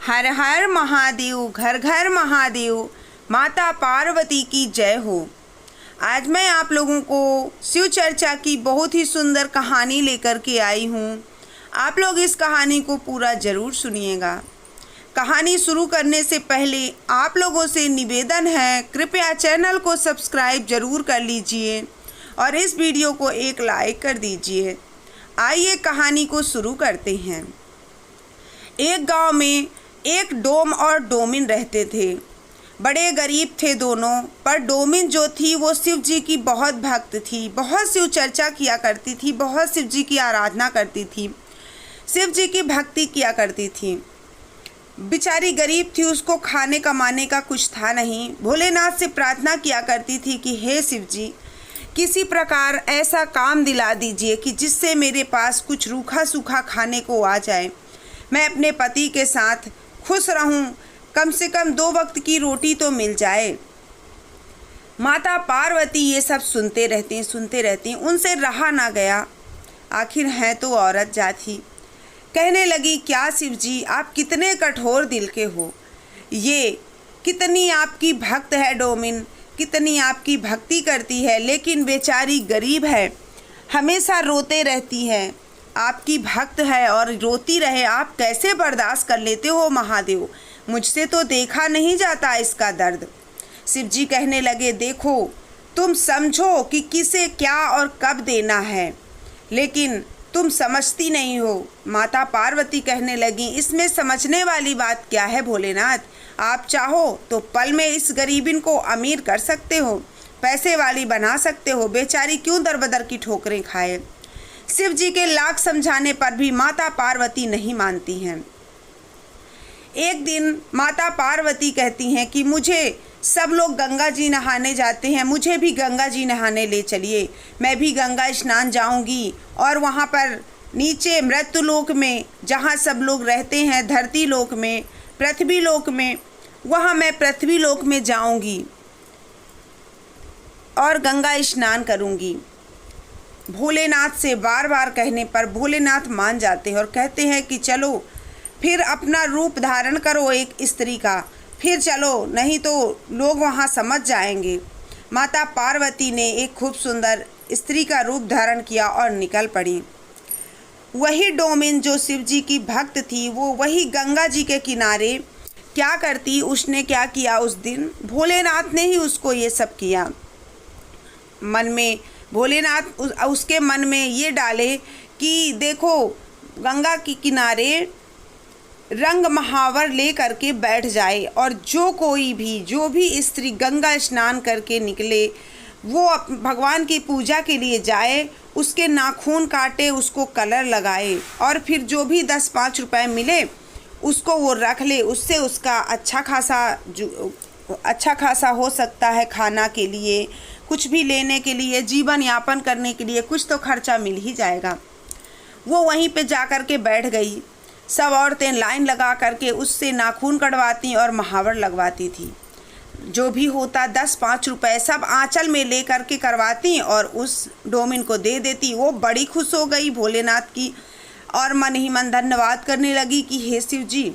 हर हर महादेव, घर घर महादेव, माता पार्वती की जय हो। आज मैं आप लोगों को शिव चर्चा की बहुत ही सुंदर कहानी लेकर के आई हूँ। आप लोग इस कहानी को पूरा ज़रूर सुनिएगा। कहानी शुरू करने से पहले आप लोगों से निवेदन है, कृपया चैनल को सब्सक्राइब ज़रूर कर लीजिए और इस वीडियो को एक लाइक कर दीजिए। आइए कहानी को शुरू करते हैं। एक गांव में एक डोम और डोमिन रहते थे। बड़े गरीब थे दोनों, पर डोमिन जो थी वो शिव जी की बहुत भक्त थी, बहुत शिव चर्चा किया करती थी, बहुत शिव जी की आराधना करती थी, शिव जी की भक्ति किया करती थी। बेचारी गरीब थी, उसको खाने कमाने का कुछ था नहीं। भोलेनाथ से प्रार्थना किया करती थी कि हे शिव जी, किसी प्रकार ऐसा काम दिला दीजिए कि जिससे मेरे पास कुछ रूखा सूखा खाने को आ जाए, मैं अपने पति के साथ खुश रहूं, कम से कम 2 वक्त की रोटी तो मिल जाए। माता पार्वती ये सब सुनते रहती, उनसे रहा ना गया। आखिर है तो औरत जाति। कहने लगी, क्या शिव जी, आप कितने कठोर दिल के हो। ये कितनी आपकी भक्त है डोमिन, कितनी आपकी भक्ति करती है, लेकिन बेचारी गरीब है, हमेशा रोते रहती है। आपकी भक्त है और रोती रहे, आप कैसे बर्दाश्त कर लेते हो महादेव। मुझसे तो देखा नहीं जाता इसका दर्द। शिव जी कहने लगे, देखो तुम समझो कि किसे क्या और कब देना है, लेकिन तुम समझती नहीं हो। माता पार्वती कहने लगी, इसमें समझने वाली बात क्या है भोलेनाथ। आप चाहो तो पल में इस गरीबिन को अमीर कर सकते हो, पैसे वाली बना सकते हो। बेचारी क्यों दर बदर की ठोकरें खाए। शिव जी के लाख समझाने पर भी माता पार्वती नहीं मानती हैं। एक दिन माता पार्वती कहती हैं कि मुझे सब लोग गंगा जी नहाने जाते हैं, मुझे भी गंगा जी नहाने ले चलिए। मैं भी गंगा स्नान जाऊंगी और वहाँ पर नीचे मृत्युलोक में जहाँ सब लोग रहते हैं, धरती लोक में, पृथ्वी लोक में, वहाँ मैं पृथ्वी लोक में जाऊंगी और गंगा स्नान करूंगी। भोलेनाथ से बार बार कहने पर भोलेनाथ मान जाते हैं और कहते हैं कि चलो फिर अपना रूप धारण करो एक स्त्री का, फिर चलो, नहीं तो लोग वहाँ समझ जाएंगे। माता पार्वती ने एक खूब सुंदर स्त्री का रूप धारण किया और निकल पड़ी। वही डोमिन जो शिव जी की भक्त थी, वो वही गंगा जी के किनारे क्या करती, उसने क्या किया उस दिन, भोलेनाथ ने ही उसको ये सब किया। मन में भोलेनाथ उसके मन में ये डाले कि देखो गंगा के किनारे रंग महावर ले करके बैठ जाए और जो भी स्त्री गंगा स्नान करके निकले, वो भगवान की पूजा के लिए जाए, उसके नाखून काटे, उसको कलर लगाए और फिर जो भी 10-5 रुपए मिले उसको वो रख ले। उससे उसका अच्छा खासा हो सकता है, खाना के लिए, कुछ भी लेने के लिए, जीवन यापन करने के लिए कुछ तो खर्चा मिल ही जाएगा। वो वहीं पे जा कर के बैठ गई। सब औरतें लाइन लगा करके उससे नाखून कटवाती और महावर लगवाती थी। जो भी होता 10-5 रुपए सब आंचल में ले करके करवाती और उस डोमिन को दे देती। वो बड़ी खुश हो गई भोलेनाथ की और मन ही मन धन्यवाद करने लगी कि हे शिव जी,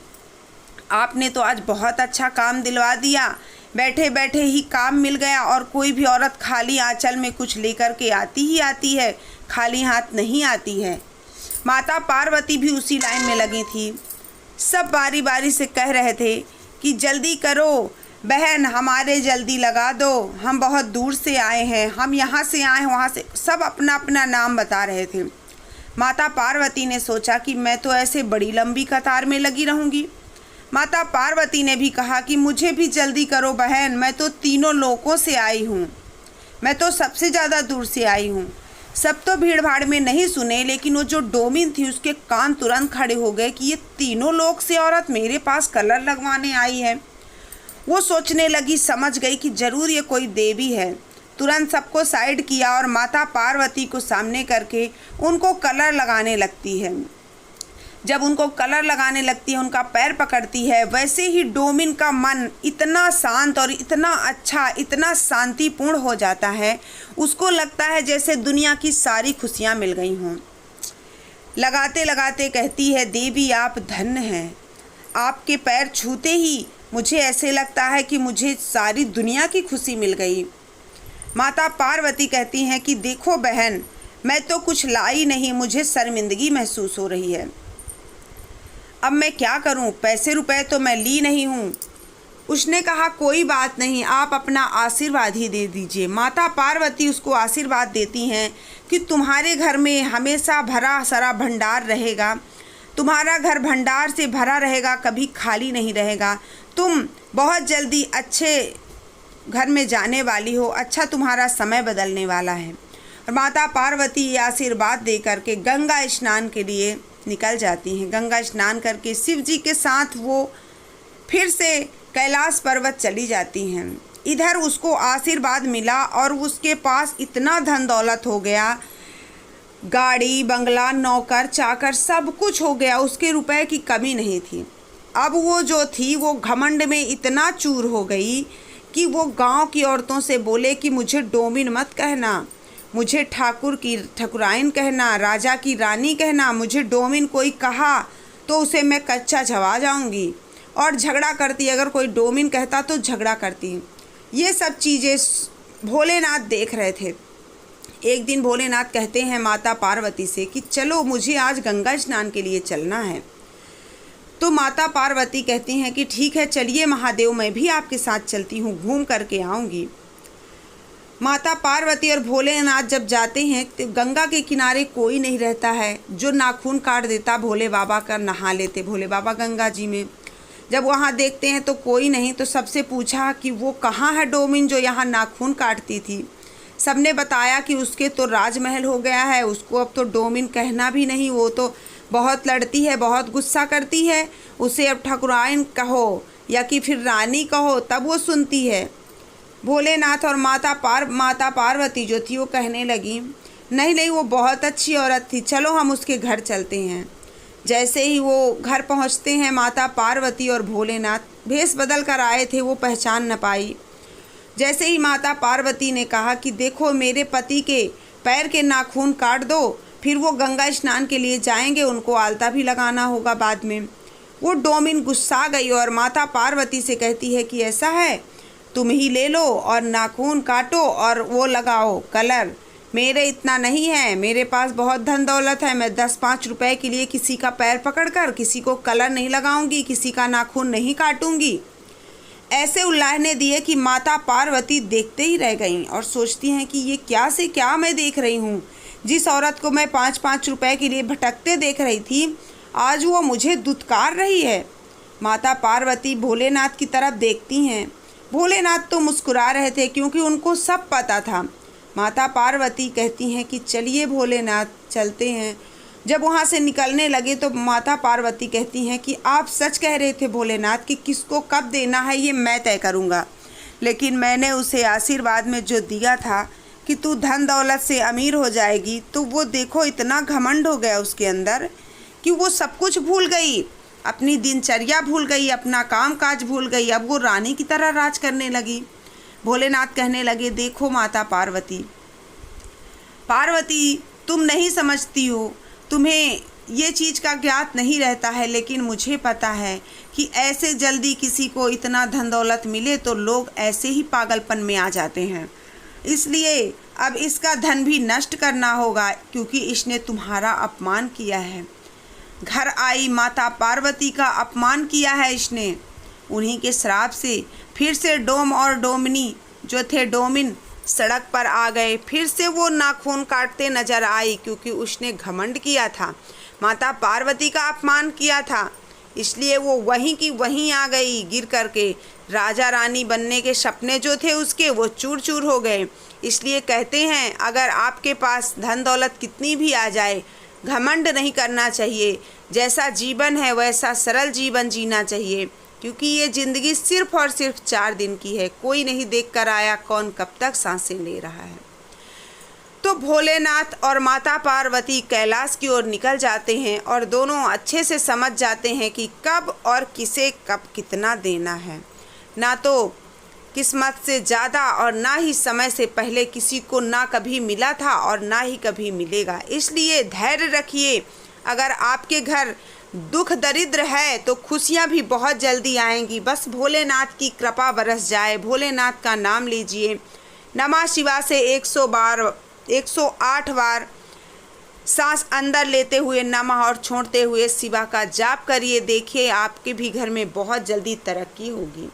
आपने तो आज बहुत अच्छा काम दिलवा दिया। बैठे बैठे ही काम मिल गया और कोई भी औरत खाली आंचल में कुछ लेकर के आती है, खाली हाथ नहीं आती है। माता पार्वती भी उसी लाइन में लगी थी। सब बारी बारी से कह रहे थे कि जल्दी करो बहन, हमारे जल्दी लगा दो, हम बहुत दूर से आए हैं, हम यहाँ से आए हैं, वहाँ से, सब अपना अपना नाम बता रहे थे। माता पार्वती ने सोचा कि मैं तो ऐसे बड़ी लंबी कतार में लगी रहूँगी। माता पार्वती ने भी कहा कि मुझे भी जल्दी करो बहन, मैं तो तीनों लोकों से आई हूँ, मैं तो सबसे ज़्यादा दूर से आई हूँ। सब तो भीड़ भाड़ में नहीं सुने, लेकिन वो जो डोमिन थी उसके कान तुरंत खड़े हो गए कि ये तीनों लोग से औरत मेरे पास कलर लगवाने आई है। वो सोचने लगी, समझ गई कि ज़रूर ये कोई देवी है। तुरंत सबको साइड किया और माता पार्वती को सामने करके उनको कलर लगाने लगती है। जब उनको कलर लगाने लगती है, उनका पैर पकड़ती है, वैसे ही डोमिन का मन इतना शांत और इतना अच्छा, इतना शांतिपूर्ण हो जाता है, उसको लगता है जैसे दुनिया की सारी खुशियाँ मिल गई हों। लगाते लगाते कहती है, देवी आप धन्य हैं, आपके पैर छूते ही मुझे ऐसे लगता है कि मुझे सारी दुनिया की खुशी मिल गई। माता पार्वती कहती हैं कि देखो बहन, मैं तो कुछ लाई नहीं, मुझे शर्मिंदगी महसूस हो रही है। अब मैं क्या करूं? पैसे रुपए तो मैं ली नहीं हूं। उसने कहा कोई बात नहीं, आप अपना आशीर्वाद ही दे दीजिए। माता पार्वती उसको आशीर्वाद देती हैं कि तुम्हारे घर में हमेशा भरा सारा भंडार रहेगा, तुम्हारा घर भंडार से भरा रहेगा, कभी खाली नहीं रहेगा। तुम बहुत जल्दी अच्छे घर में जाने वाली हो, अच्छा तुम्हारा समय बदलने वाला है। और माता पार्वती ये आशीर्वाद दे करके गंगा स्नान के लिए निकल जाती हैं। गंगा स्नान करके शिव जी के साथ वो फिर से कैलाश पर्वत चली जाती हैं। इधर उसको आशीर्वाद मिला और उसके पास इतना धन दौलत हो गया, गाड़ी बंगला नौकर चाकर सब कुछ हो गया, उसके रुपए की कमी नहीं थी। अब वो जो थी वो घमंड में इतना चूर हो गई कि वो गांव की औरतों से बोले कि मुझे डोमिन मत कहना, मुझे ठाकुर की ठकुराइन कहना, राजा की रानी कहना। मुझे डोमिन कोई कहा तो उसे मैं कच्चा झवा जाऊंगी। और झगड़ा करती, अगर कोई डोमिन कहता तो झगड़ा करती। ये सब चीज़ें भोलेनाथ देख रहे थे। एक दिन भोलेनाथ कहते हैं माता पार्वती से कि चलो मुझे आज गंगा स्नान के लिए चलना है। तो माता पार्वती कहती हैं कि ठीक है चलिए महादेव, मैं भी आपके साथ चलती हूँ, घूम करके आऊँगी। माता पार्वती और भोलेनाथ जब जाते हैं तो गंगा के किनारे कोई नहीं रहता है। जो नाखून काट देता भोले बाबा का, नहा लेते भोले बाबा गंगा जी में। जब वहाँ देखते हैं तो कोई नहीं, तो सबसे पूछा कि वो कहाँ है डोमिन जो यहाँ नाखून काटती थी। सबने बताया कि उसके तो राजमहल हो गया है, उसको अब तो डोमिन कहना भी नहीं, वो तो बहुत लड़ती है, बहुत गुस्सा करती है। उसे अब ठकुराइन कहो या कि फिर रानी कहो तब वो सुनती है। भोलेनाथ और माता पार्वती जो थी वो कहने लगी नहीं नहीं, वो बहुत अच्छी औरत थी, चलो हम उसके घर चलते हैं। जैसे ही वो घर पहुंचते हैं, माता पार्वती और भोलेनाथ भेष बदल कर आए थे, वो पहचान न पाई। जैसे ही माता पार्वती ने कहा कि देखो मेरे पति के पैर के नाखून काट दो, फिर वो गंगा स्नान के लिए जाएंगे, उनको आलता भी लगाना होगा बाद में। वो डोमिन गुस्सा गई और माता पार्वती से कहती है कि ऐसा है, तुम ही ले लो और नाखून काटो और वो लगाओ कलर। मेरे इतना नहीं है, मेरे पास बहुत धन दौलत है, मैं 10-5 रुपए के लिए किसी का पैर पकड़कर किसी को कलर नहीं लगाऊंगी, किसी का नाखून नहीं काटूंगी। ऐसे उल्लाहने दिए कि माता पार्वती देखते ही रह गईं और सोचती हैं कि ये क्या से क्या मैं देख रही हूँ। जिस औरत को मैं 5-5 रुपए के लिए भटकते देख रही थी, आज वो मुझे दुत्कार रही है। माता पार्वती भोलेनाथ की तरफ देखती हैं। भोलेनाथ तो मुस्कुरा रहे थे क्योंकि उनको सब पता था। माता पार्वती कहती हैं कि चलिए भोलेनाथ चलते हैं। जब वहाँ से निकलने लगे तो माता पार्वती कहती हैं कि आप सच कह रहे थे भोलेनाथ कि किसको कब देना है ये मैं तय करूँगा, लेकिन मैंने उसे आशीर्वाद में जो दिया था कि तू धन दौलत से अमीर हो जाएगी, तो वो देखो इतना घमंड हो गया उसके अंदर कि वो सब कुछ भूल गई, अपनी दिनचर्या भूल गई, अपना काम काज भूल गई। अब वो रानी की तरह राज करने लगी। भोलेनाथ कहने लगे देखो माता पार्वती, तुम नहीं समझती हो, तुम्हें ये चीज़ का ज्ञात नहीं रहता है, लेकिन मुझे पता है कि ऐसे जल्दी किसी को इतना धन दौलत मिले तो लोग ऐसे ही पागलपन में आ जाते हैं। इसलिए अब इसका धन भी नष्ट करना होगा, क्योंकि इसने तुम्हारा अपमान किया है। घर आई माता पार्वती का अपमान किया है इसने। उन्हीं के श्राप से फिर से डोम और डोमिनी जो थे डोमिन सड़क पर आ गए। फिर से वो नाखून काटते नजर आई, क्योंकि उसने घमंड किया था, माता पार्वती का अपमान किया था, इसलिए वो वहीं की वहीं आ गई गिर करके। राजा रानी बनने के सपने जो थे उसके, वो चूर चूर हो गए। इसलिए कहते हैं अगर आपके पास धन दौलत कितनी भी आ जाए, घमंड नहीं करना चाहिए। जैसा जीवन है वैसा सरल जीवन जीना चाहिए, क्योंकि ये ज़िंदगी सिर्फ और सिर्फ 4 दिन की है। कोई नहीं देख कर आया कौन कब तक सांसें ले रहा है। तो भोलेनाथ और माता पार्वती कैलाश की ओर निकल जाते हैं और दोनों अच्छे से समझ जाते हैं कि कब और किसे कब कितना देना है। ना तो किस्मत से ज़्यादा और ना ही समय से पहले किसी को ना कभी मिला था और ना ही कभी मिलेगा। इसलिए धैर्य रखिए। अगर आपके घर दुख दरिद्र है तो खुशियाँ भी बहुत जल्दी आएंगी। बस भोलेनाथ की कृपा बरस जाए, भोलेनाथ का नाम लीजिए। नमः शिवाय से 108 बार सांस अंदर लेते हुए नमः और छोड़ते हुए शिवा का जाप करिए। देखिए आपके भी घर में बहुत जल्दी तरक्की होगी।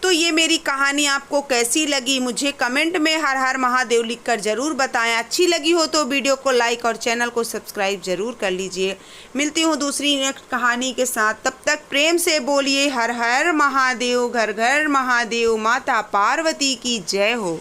तो ये मेरी कहानी आपको कैसी लगी मुझे कमेंट में हर हर महादेव लिखकर ज़रूर बताएं। अच्छी लगी हो तो वीडियो को लाइक और चैनल को सब्सक्राइब ज़रूर कर लीजिए। मिलती हूँ दूसरी नेक्स्ट कहानी के साथ। तब तक प्रेम से बोलिए हर हर महादेव, घर घर महादेव, माता पार्वती की जय हो।